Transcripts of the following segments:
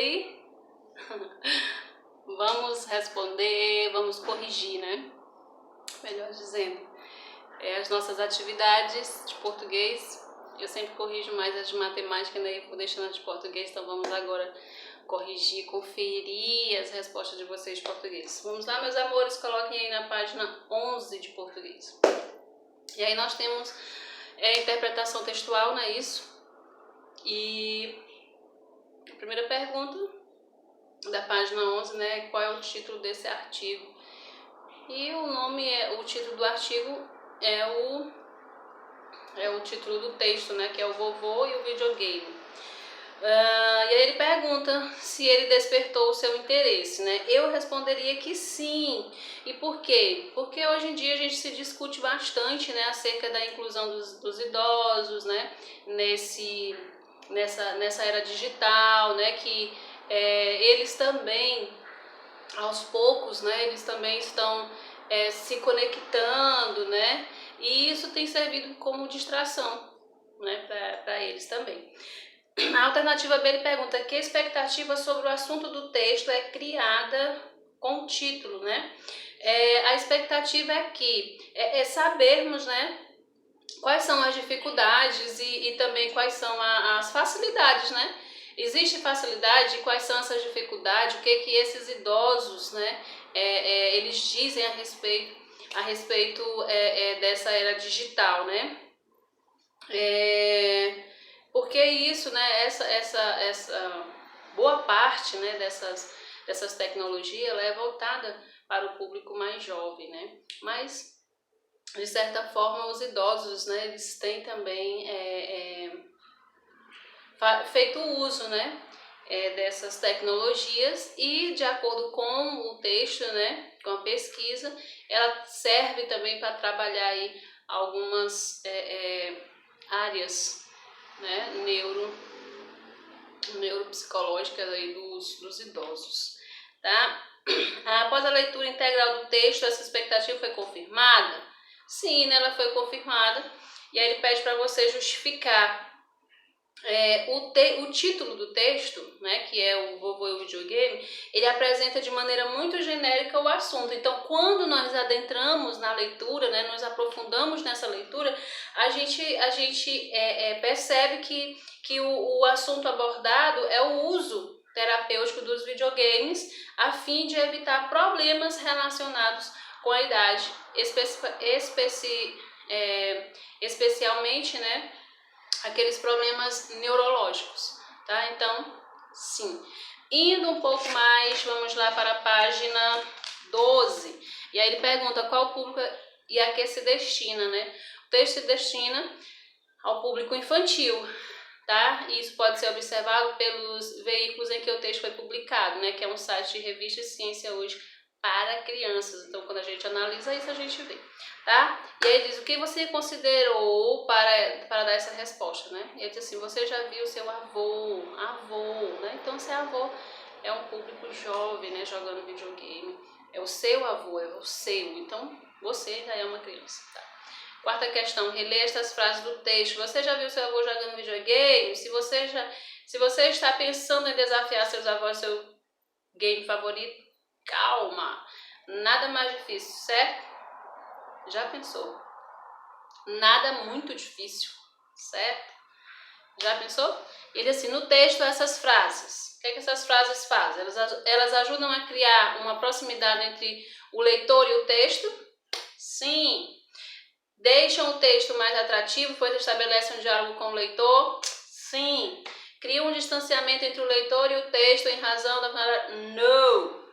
aí? Vamos responder, vamos corrigir, né? Melhor dizendo, as nossas atividades de português. Eu sempre corrijo mais as de matemática, né? Eu vou deixando as de português, então vamos agora corrigir, conferir as respostas de vocês de português. Vamos lá, meus amores, coloquem aí na página 11 de português. E aí nós temos interpretação textual, não é isso? E a primeira pergunta da página 11, né? Qual é o título desse artigo? E o título do artigo é o título do texto, né? Que é o vovô e o videogame. E aí ele pergunta se ele despertou o seu interesse, né? Eu responderia que sim. E por quê? Porque hoje em dia a gente se discute bastante, né, acerca da inclusão dos idosos, né, nessa era digital, né, que eles também, aos poucos, né, eles também estão se conectando, né, e isso tem servido como distração, né, para eles também. A alternativa B, ele pergunta que expectativa sobre o assunto do texto é criada com o título, né? A expectativa é que sabermos, né, quais são as dificuldades e também quais são as facilidades, né? Existe facilidade? Quais são essas dificuldades? O que esses idosos, né, eles dizem a respeito dessa era digital, né? Porque isso, né, essa boa parte, né, dessas tecnologias, ela é voltada para o público mais jovem, né? Mas de certa forma os idosos, né, eles têm também feito uso, né, dessas tecnologias, e de acordo com o texto, né, com a pesquisa, ela serve também para trabalhar aí algumas áreas, né, neuropsicológicas aí dos idosos, tá? Após a leitura integral do texto, essa expectativa foi confirmada? Sim, né, ela foi confirmada. E aí ele pede para você justificar o título do texto, né, que é o vovô e o videogame. Ele apresenta de maneira muito genérica o assunto. Então, quando nós adentramos na leitura, né, nos aprofundamos nessa leitura, a gente percebe que o assunto abordado é o uso terapêutico dos videogames, a fim de evitar problemas relacionados com a idade, especialmente, né, aqueles problemas neurológicos, tá? Então, sim. Indo um pouco mais, vamos lá para a página 12. E aí ele pergunta qual público e a que se destina, né? O texto se destina ao público infantil, tá? E isso pode ser observado pelos veículos em que o texto foi publicado, né? Que é um site de revista Ciência Hoje para crianças. Então, quando a gente analisa isso, a gente vê, tá? E aí diz o que você considerou para dar essa resposta, né? E ele diz assim, você já viu seu avô, né? Então, se avô é um público jovem, né, jogando videogame, é o seu avô, é o seu, então você já é uma criança, tá? Quarta questão, releia estas frases do texto. Você já viu seu avô jogando videogame? Se você está pensando em desafiar seus avós, seu game favorito, calma, nada mais difícil, certo? Já pensou? Nada muito difícil, certo? Já pensou? Ele assim, no texto, essas frases, o que essas frases fazem? Elas ajudam a criar uma proximidade entre o leitor e o texto? Sim. Deixam o texto mais atrativo, pois estabelecem um diálogo com o leitor? Sim. Criam um distanciamento entre o leitor e o texto em razão da palavra? Não.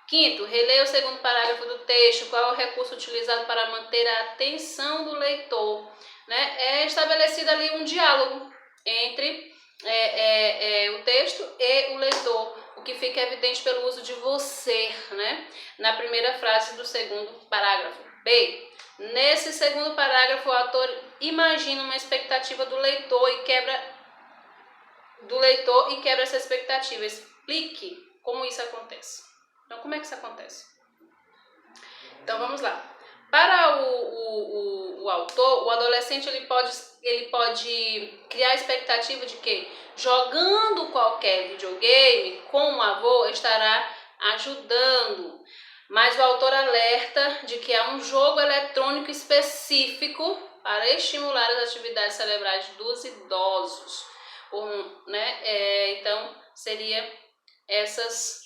Quinto, releia o segundo parágrafo do texto. Qual é o recurso utilizado para manter a atenção do leitor? Né? É estabelecido ali um diálogo entre o texto e o leitor, o que fica evidente pelo uso de você, né, na primeira frase do segundo parágrafo. B. Nesse segundo parágrafo, o autor imagina uma expectativa do leitor e quebra essa expectativa. Explique como isso acontece. Então, como é que isso acontece? Então, vamos lá. Para o autor, o adolescente ele pode criar a expectativa de que jogando qualquer videogame com o avô estará ajudando. Mas o autor alerta de que há um jogo eletrônico específico para estimular as atividades cerebrais dos idosos. Então, seria essas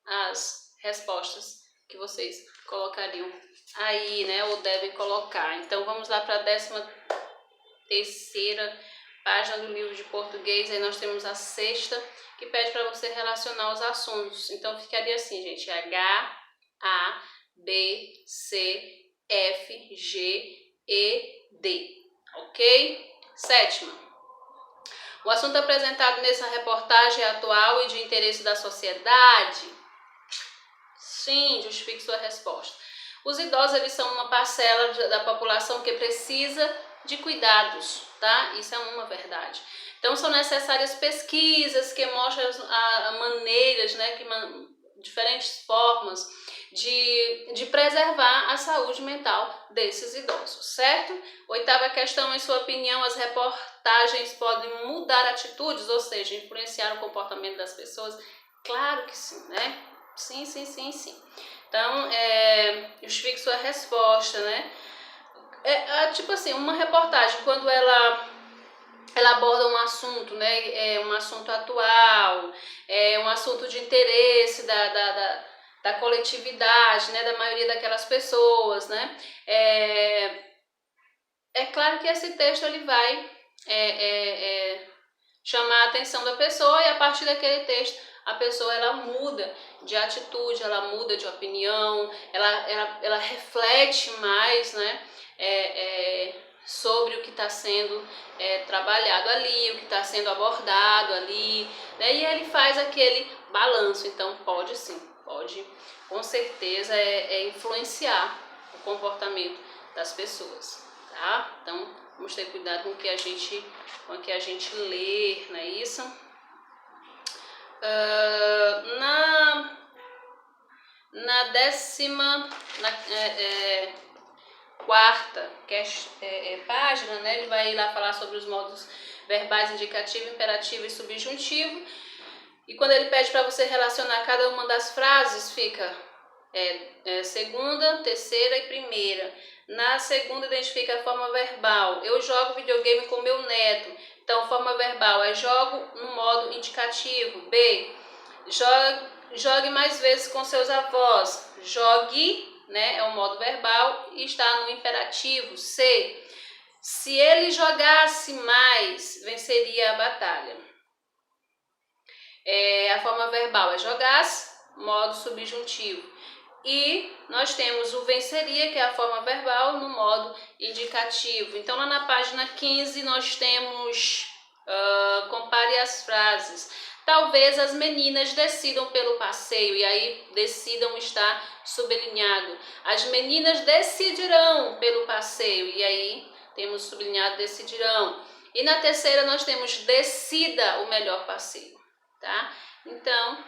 as respostas que vocês colocariam aí, né, ou devem colocar. Então, vamos lá para a 13ª página do livro de português. Aí nós temos a 6ª, que pede para você relacionar os assuntos. Então, ficaria assim, gente, H, A, B, C, F, G, E, D, ok? 7ª. O assunto apresentado nessa reportagem é atual e de interesse da sociedade? Sim, justifique sua resposta. Os idosos, eles são uma parcela da população que precisa de cuidados, tá? Isso é uma verdade. Então, são necessárias pesquisas que mostram maneiras, né, diferentes formas de preservar a saúde mental desses idosos, certo? 8ª questão, em sua opinião, as reportagens podem mudar atitudes, ou seja, influenciar o comportamento das pessoas? Claro que sim, né? Sim. Então, justifique sua resposta, né? Tipo assim, uma reportagem, quando ela aborda um assunto, né? Um assunto atual, um assunto de interesse da coletividade, né? Da maioria daquelas pessoas, né? É claro que esse texto ele vai chamar a atenção da pessoa, e a partir daquele texto a pessoa ela muda de atitude, ela muda de opinião, ela reflete mais, né, sobre o que está sendo trabalhado ali, o que está sendo abordado ali, né, e ele faz aquele balanço. Então pode sim, pode com certeza influenciar o comportamento das pessoas, tá? Então vamos ter cuidado com o que a gente lê, não é isso? Na 14ª página, né, ele vai ir lá falar sobre os modos verbais indicativo, imperativo e subjuntivo. E quando ele pede para você relacionar cada uma das frases, fica segunda, terceira e primeira. Na segunda, identifica a forma verbal. Eu jogo videogame com meu neto. Então, forma verbal é jogo no modo indicativo. B, jogue mais vezes com seus avós. Jogue, né, é o modo verbal e está no imperativo. C, se ele jogasse mais, venceria a batalha. A forma verbal é jogasse, modo subjuntivo. E nós temos o venceria, que é a forma verbal, no modo indicativo. Então, lá na página 15, nós temos, compare as frases. Talvez as meninas decidam pelo passeio, e aí decidam está sublinhado. As meninas decidirão pelo passeio, e aí temos sublinhado decidirão. E na terceira nós temos decida o melhor passeio, tá? Então,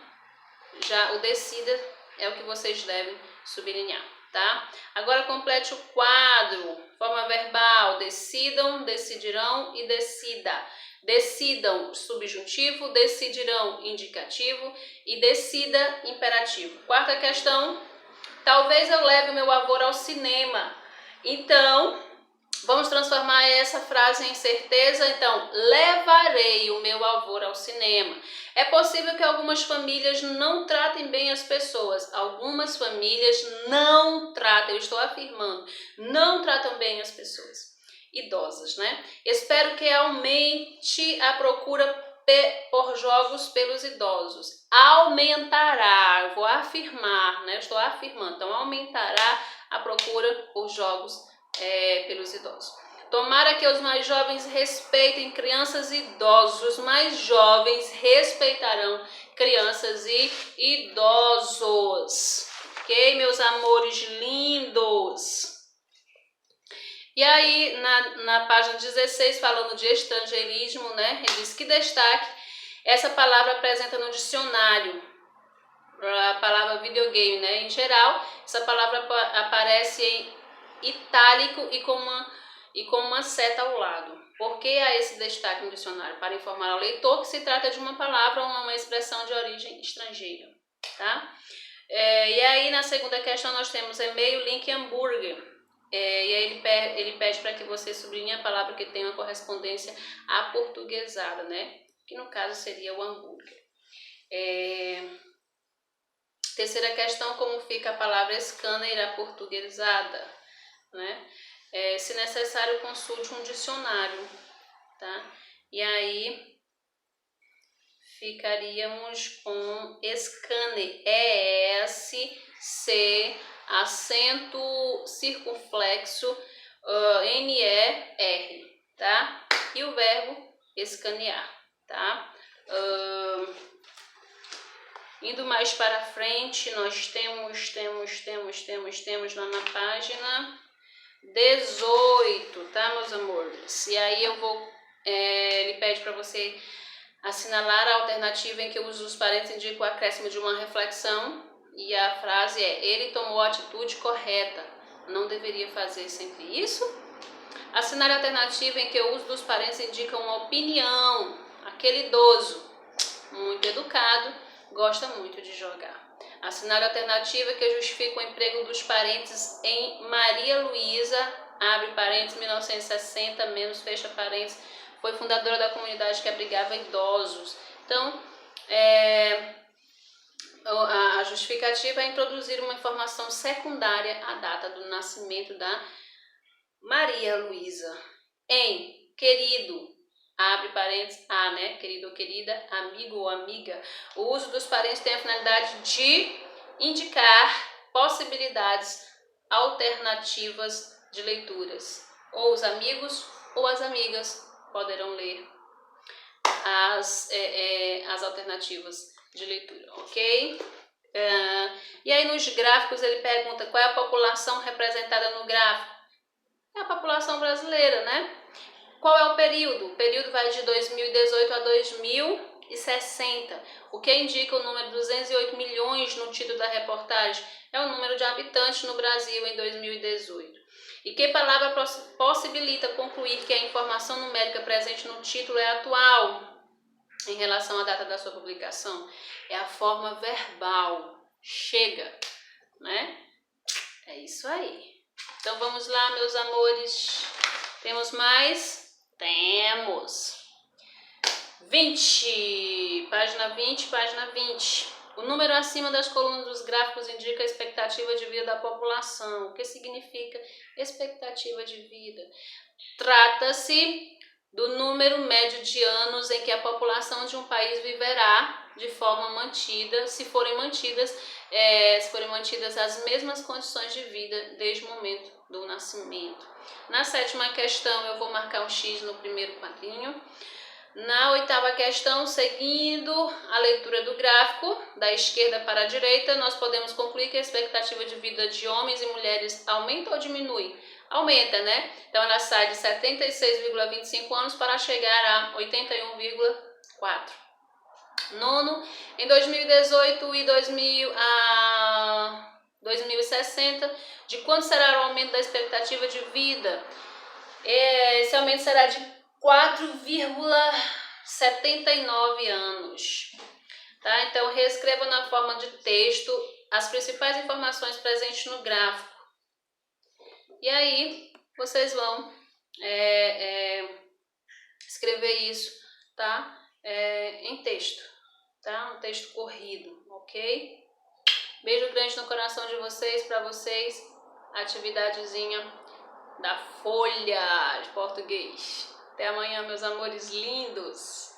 já o decida é o que vocês devem sublinhar, tá? Agora complete o quadro. Forma verbal, decidam, decidirão e decida. Decidam, subjuntivo, decidirão, indicativo e decida, imperativo. 4ª questão, talvez eu leve meu avô ao cinema. Então, vamos transformar essa frase em certeza. Então, levarei o meu avô ao cinema. É possível que algumas famílias não tratem bem as pessoas. Algumas famílias não tratam, eu estou afirmando, não tratam bem as pessoas idosas, né? Espero que aumente a procura por jogos pelos idosos. Aumentará, eu vou afirmar, né? Eu estou afirmando. Então, aumentará a procura por jogos pelos idosos. Tomara que os mais jovens respeitem crianças e idosos. Os mais jovens respeitarão crianças e idosos. Ok, meus amores lindos? E aí, na página 16, falando de estrangeirismo, né? Ele diz que destaque essa palavra apresenta no dicionário. A palavra videogame, né? Em geral, essa palavra aparece em itálico e com uma seta ao lado. Por que há esse destaque no dicionário? Para informar ao leitor que se trata de uma palavra ou uma expressão de origem estrangeira, tá? E aí na segunda questão nós temos e-mail, link hambúrguer. E aí ele pede para que você sublinhe a palavra que tem uma correspondência aportuguesada, né? Que no caso seria o hambúrguer. Terceira questão, como fica a palavra scanner aportuguesada, né? Se necessário, consulte um dicionário, tá? E aí ficaríamos com scanner, E-S-C, acento circunflexo, N-E-R, tá? E o verbo escanear, tá? Indo mais para frente, nós temos lá na página 18, tá, meus amores? E aí eu vou, ele pede para você assinalar a alternativa em que o uso dos parênteses indica o acréscimo de uma reflexão, e a frase é: ele tomou a atitude correta, não deveria fazer sempre isso. Assinar a alternativa em que o uso dos parênteses indica uma opinião, aquele idoso, muito educado, gosta muito de jogar. Assinar a alternativa que justifica o emprego dos parênteses em Maria Luísa, abre parênteses, 1960, menos, fecha parênteses, foi fundadora da comunidade que abrigava idosos. Então, a justificativa é introduzir uma informação secundária à data do nascimento da Maria Luísa. Em querido, abre parênteses, né? Querido ou querida, amigo ou amiga. O uso dos parênteses tem a finalidade de indicar possibilidades alternativas de leituras. Ou os amigos ou as amigas poderão ler as alternativas de leitura, ok? E aí nos gráficos ele pergunta qual é a população representada no gráfico. É a população brasileira, né? Qual é o período? O período vai de 2018 a 2060, o que indica o número 208 milhões no título da reportagem. É o número de habitantes no Brasil em 2018. E que palavra possibilita concluir que a informação numérica presente no título é atual em relação à data da sua publicação? É a forma verbal. Chega, né? É isso aí. Então vamos lá, meus amores. Temos mais? Temos. 20. Página 20, página 20. O número acima das colunas dos gráficos indica a expectativa de vida da população. O que significa expectativa de vida? Trata-se do número médio de anos em que a população de um país viverá de forma mantida, se forem mantidas as mesmas condições de vida desde o momento do nascimento. Na sétima questão eu vou marcar um X no primeiro quadrinho. Na oitava questão, seguindo a leitura do gráfico, da esquerda para a direita, nós podemos concluir que a expectativa de vida de homens e mulheres aumenta ou diminui? Aumenta, né? Então ela sai de 76,25 anos para chegar a 81,4. Nono, em 2018 e 2060, de quanto será o aumento da expectativa de vida? Esse aumento será de 4,79 anos. Tá? Então, reescreva na forma de texto as principais informações presentes no gráfico. E aí, vocês vão escrever isso, tá? Em texto, tá? Um texto corrido, ok? Beijo grande no coração de vocês, para vocês, atividadezinha da folha de português. Até amanhã, meus amores lindos!